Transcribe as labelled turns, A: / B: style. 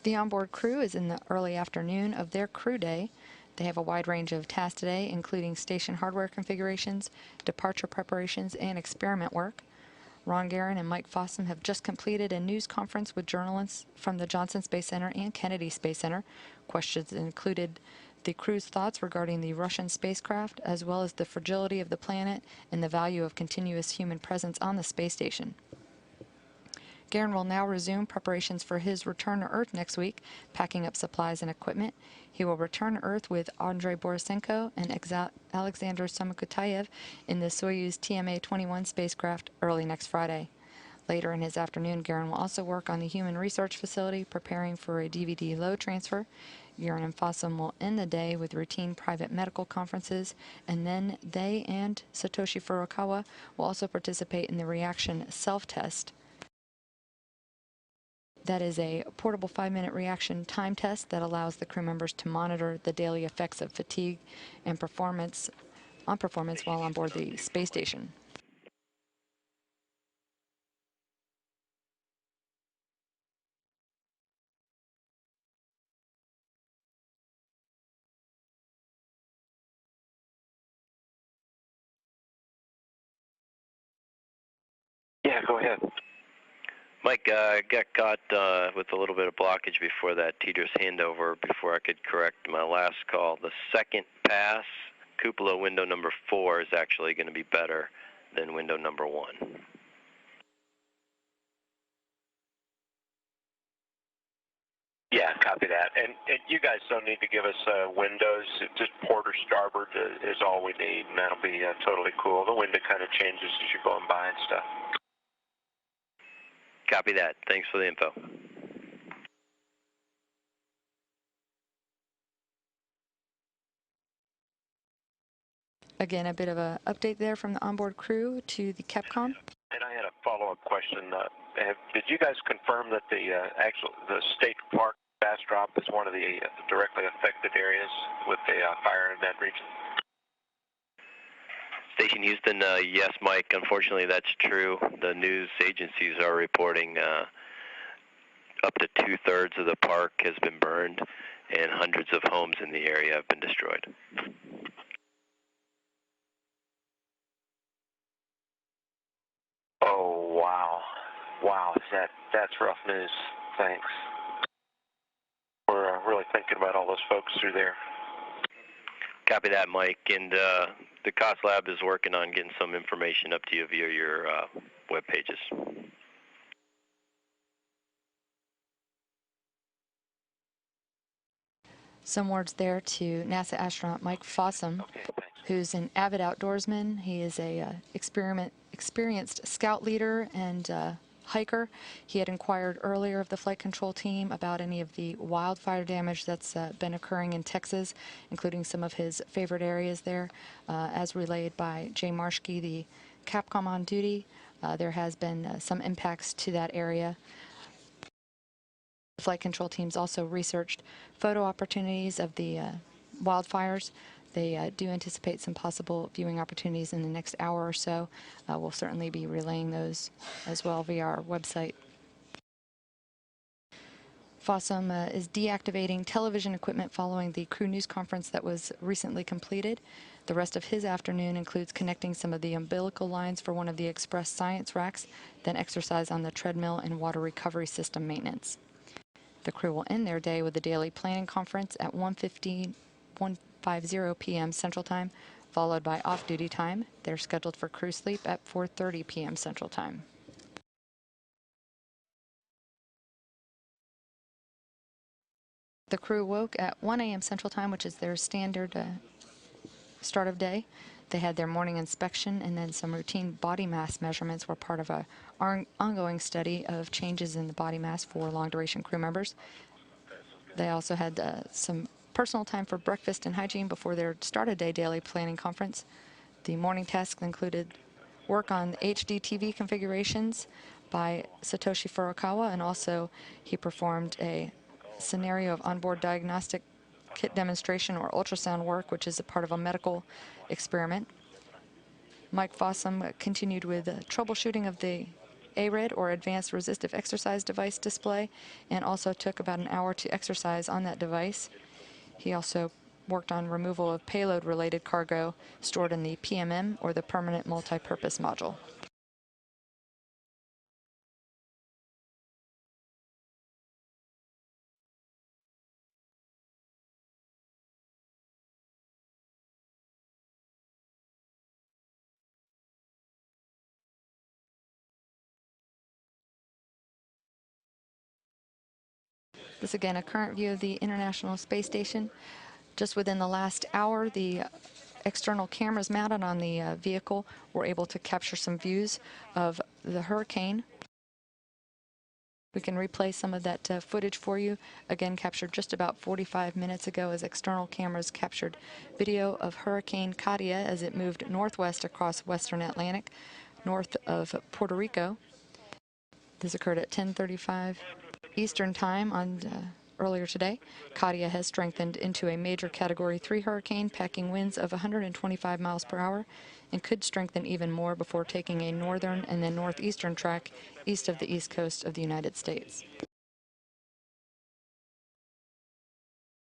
A: The onboard crew is in the early afternoon of their crew day. They have a wide range of tasks today, including station hardware configurations, departure preparations, and experiment work. Ron Guerin and Mike Fossum have just completed a news conference with journalists from the Johnson Space Center and Kennedy Space Center. Questions included the crew's thoughts regarding the Russian spacecraft, as well as the fragility of the planet and the value of continuous human presence on the space station. Guerin will now resume preparations for his return to Earth next week, packing up supplies and equipment. He will return to Earth with Andrei Borisenko and Alexander Samokutayev in the Soyuz TMA-21 spacecraft early next Friday. Later in his afternoon, Guerin will also work on the Human Research Facility, preparing for a DVD load transfer. Guerin and Fossum will end the day with routine private medical conferences, and then they and Satoshi Furukawa will also participate in the reaction self-test. That is a portable 5-minute reaction time test that allows the crew members to monitor the daily effects of fatigue and performance while on board the space station.
B: Yeah, go ahead.
C: Mike, I got caught with a little bit of blockage before that TDRS handover before I could correct my last call. The second pass, cupola window number 4 is actually going to be better than window number 1.
B: Yeah, copy that. And you guys don't need to give us windows. Just port or starboard is all we need, and that'll be totally cool. The window kind of changes as you're going by and stuff.
C: Copy that. Thanks for the info.
A: Again, a bit of an update there from the onboard crew to the Capcom.
B: And I had a follow-up question. Did you guys confirm that the state park fast drop is one of the directly affected areas with the fire in that region?
C: Station Houston, yes, Mike. Unfortunately, that's true. The news agencies are reporting up to 2/3 of the park has been burned, and hundreds of homes in the area have been destroyed.
B: Oh, wow. Wow, that's rough news. Thanks. We're really thinking about all those folks through there.
C: Copy that, Mike. And the COS Lab is working on getting some information up to you via your web pages.
A: Some words there to NASA astronaut Mike Fossum, who's an avid outdoorsman. He is a experienced scout leader and hiker. He had inquired earlier of the flight control team about any of the wildfire damage that's been occurring in Texas, including some of his favorite areas there. As relayed by Jay Marshke, the Capcom on duty, there has been some impacts to that area. The flight control teams also researched photo opportunities of the wildfires. They do anticipate some possible viewing opportunities in the next hour or so. We'll certainly be relaying those as well via our website. Fossum is deactivating television equipment following the crew news conference that was recently completed. The rest of his afternoon includes connecting some of the umbilical lines for one of the Express Science racks, then exercise on the treadmill and water recovery system maintenance. The crew will end their day with a daily planning conference at 1:50 p.m. Central Time, followed by off-duty time. They're scheduled for crew sleep at 4:30 p.m. Central Time. The crew woke at 1 a.m. Central Time, which is their standard start of day. They had their morning inspection, and then some routine body mass measurements were part of a ongoing study of changes in the body mass for long-duration crew members. They also had some personal time for breakfast and hygiene before their start-of-day daily planning conference. The morning tasks included work on HDTV configurations by Satoshi Furukawa, and also he performed a scenario of onboard diagnostic kit demonstration or ultrasound work, which is a part of a medical experiment. Mike Fossum continued with troubleshooting of the ARED, or Advanced Resistive Exercise Device display, and also took about an hour to exercise on that device. He also worked on removal of payload-related cargo stored in the PMM, or the Permanent Multi-Purpose Module. This again, a current view of the International Space Station. Just within the last hour, the external cameras mounted on the vehicle were able to capture some views of the hurricane. We can replay some of that footage for you, again captured just about 45 minutes ago as external cameras captured video of Hurricane Katia as it moved northwest across western Atlantic, north of Puerto Rico. This occurred at 10:35 Eastern Time on earlier today. Katia has strengthened into a major Category 3 hurricane, packing winds of 125 miles per hour, and could strengthen even more before taking a northern and then northeastern track east of the east coast of the United States.